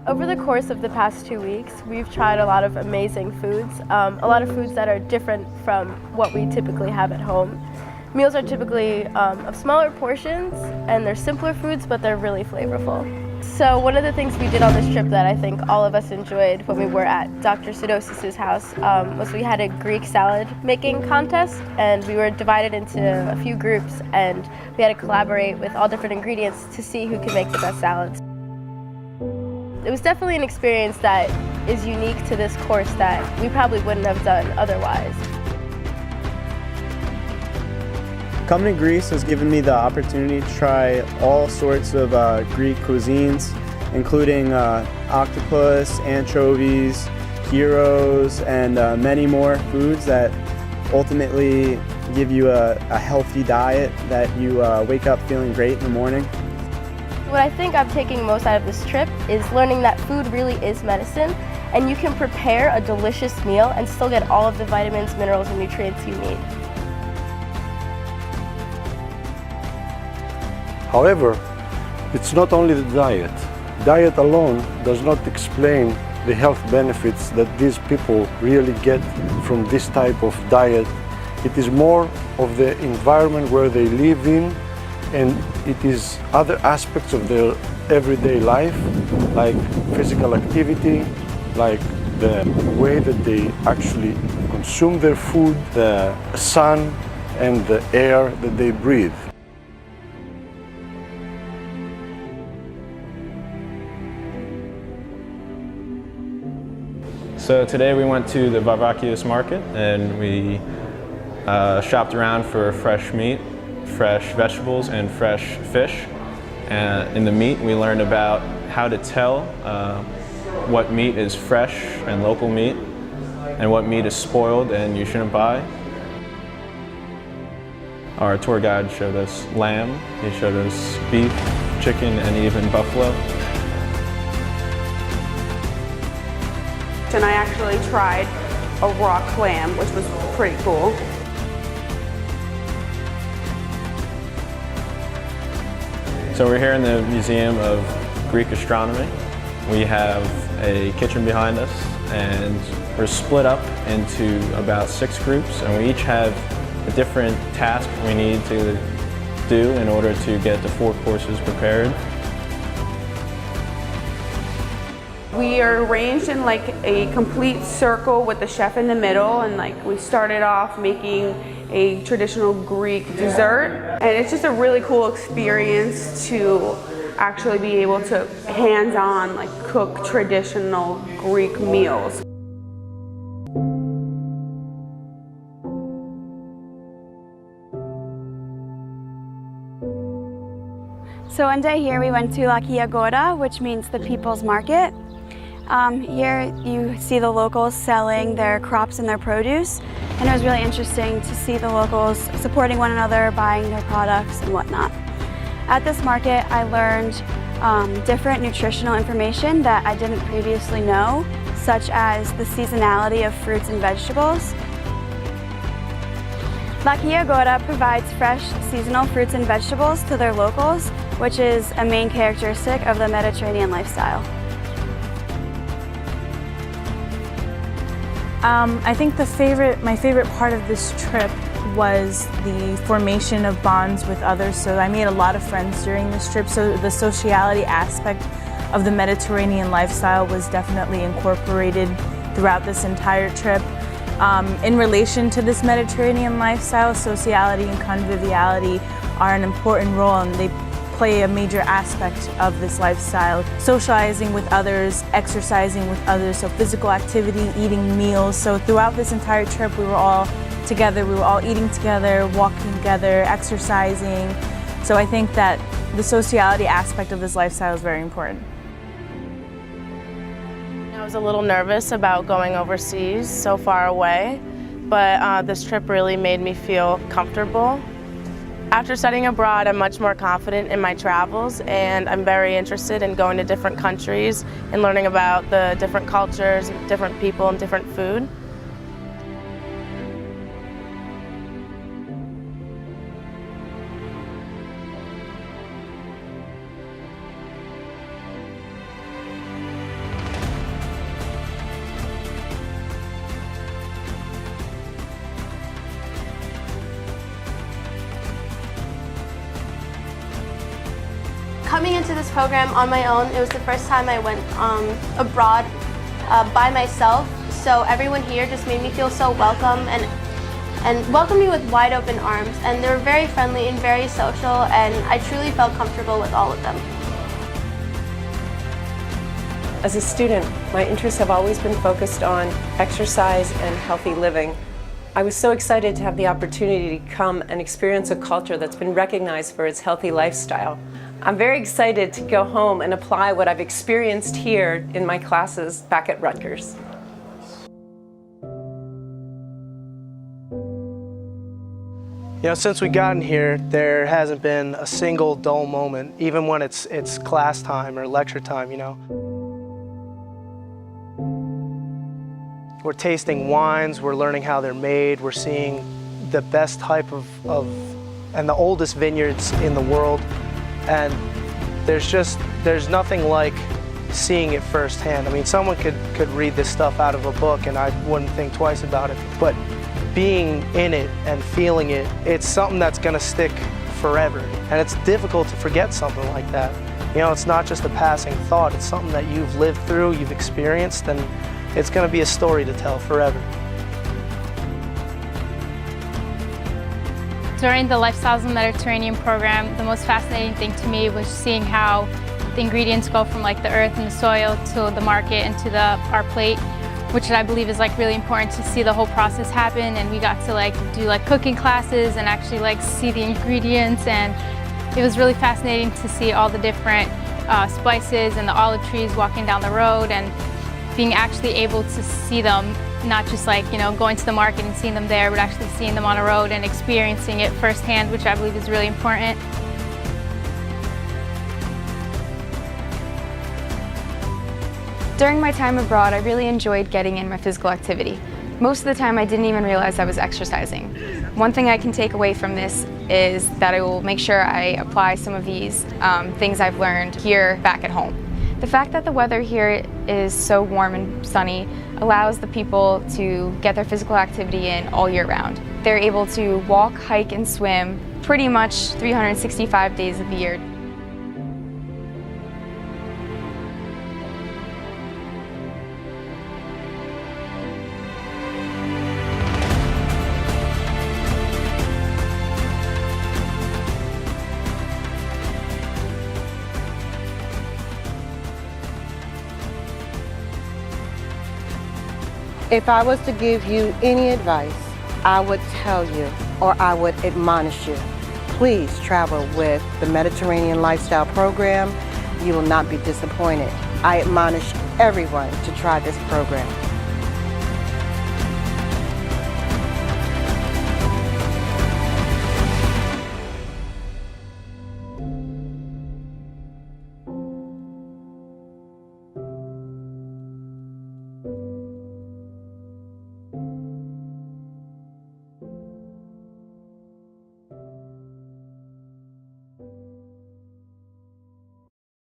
Over the course of the past 2 weeks, we've tried a lot of amazing foods, a lot of foods that are different from what we typically have at home. Meals are typically of smaller portions, and they're simpler foods, but they're really flavorful. So one of the things we did on this trip that I think all of us enjoyed when we were at Dr. Sidosis's house was we had a Greek salad making contest, and we were divided into a few groups, and we had to collaborate with all different ingredients to see who could make the best salads. It was definitely an experience that is unique to this course that we probably wouldn't have done otherwise. Coming to Greece has given me the opportunity to try all sorts of Greek cuisines, including octopus, anchovies, gyros, and many more foods that ultimately give you a healthy diet that you wake up feeling great in the morning. What I think I'm taking most out of this trip is learning that food really is medicine, and you can prepare a delicious meal and still get all of the vitamins, minerals, and nutrients you need. However, it's not only the diet. Diet alone does not explain the health benefits that these people really get from this type of diet. It is more of the environment where they live in, and it is other aspects of their everyday life, like physical activity, like the way that they actually consume their food, the sun and the air that they breathe. So today we went to the Varvakios market and we shopped around for fresh meat, fresh vegetables, and fresh fish. And in the meat we learned about how to tell what meat is fresh and local meat and what meat is spoiled and you shouldn't buy. Our tour guide showed us lamb, he showed us beef, chicken, and even buffalo. And I actually tried a raw clam, which was pretty cool. So we're here in the Museum of Greek Astronomy. We have a kitchen behind us, and we're split up into about 6 groups, and we each have a different task we need to do in order to get the 4 courses prepared. We are arranged in like a complete circle with the chef in the middle, and like we started off making a traditional Greek dessert, and it's just a really cool experience to actually be able to hands-on like cook traditional Greek meals. So one day here we went to Laki Agora, which means the People's Market. Here you see the locals selling their crops and their produce, and it was really interesting to see the locals supporting one another, buying their products and whatnot. At this market I learned different nutritional information that I didn't previously know, such as the seasonality of fruits and vegetables. Laki Agora provides fresh seasonal fruits and vegetables to their locals, which is a main characteristic of the Mediterranean lifestyle. I think my favorite part of this trip was the formation of bonds with others. So I made a lot of friends during this trip, so the sociality aspect of the Mediterranean lifestyle was definitely incorporated throughout this entire trip. In relation to this Mediterranean lifestyle, sociality and conviviality are an important role, and they play a major aspect of this lifestyle. Socializing with others, exercising with others, so physical activity, eating meals. So throughout this entire trip we were all together, we were all eating together, walking together, exercising. So I think that the sociality aspect of this lifestyle is very important. I was a little nervous about going overseas so far away, but this trip really made me feel comfortable. After studying abroad, I'm much more confident in my travels, and I'm very interested in going to different countries and learning about the different cultures, different people, and different food. coming into this program on my own, it was the first time I went abroad by myself. So everyone here just made me feel so welcome and welcomed me with wide open arms. And they were very friendly and very social, and I truly felt comfortable with all of them. As a student, my interests have always been focused on exercise and healthy living. I was so excited to have the opportunity to come and experience a culture that's been recognized for its healthy lifestyle. I'm very excited to go home and apply what I've experienced here in my classes back at Rutgers. You know, since we gotten here, there hasn't been a single dull moment, even when it's class time or lecture time, you know. We're tasting wines, we're learning how they're made, we're seeing the best type of and the oldest vineyards in the world. And there's nothing like seeing it firsthand. I mean, someone could read this stuff out of a book and I wouldn't think twice about it. But being in it and feeling it, it's something that's gonna stick forever. And it's difficult to forget something like that. You know, it's not just a passing thought, it's something that you've lived through, you've experienced, and it's gonna be a story to tell forever. During the Lifestyles of the Mediterranean program, the most fascinating thing to me was seeing how the ingredients go from like the earth and the soil to the market and to our plate, which I believe is like really important to see the whole process happen. And we got to like do like cooking classes and actually like see the ingredients, and it was really fascinating to see all the different spices and the olive trees walking down the road and being actually able to see them, not just like, you know, going to the market and seeing them there, but actually seeing them on a road and experiencing it firsthand, which I believe is really important. During my time abroad, I really enjoyed getting in my physical activity. Most of the time I didn't even realize I was exercising. One thing I can take away from this is that I will make sure I apply some of these things I've learned here back at home. The fact that the weather here is so warm and sunny allows the people to get their physical activity in all year round. They're able to walk, hike, and swim pretty much 365 days of the year. If I was to give you any advice, I would tell you, or I would admonish you, please travel with the Mediterranean Lifestyle Program. You will not be disappointed. I admonish everyone to try this program.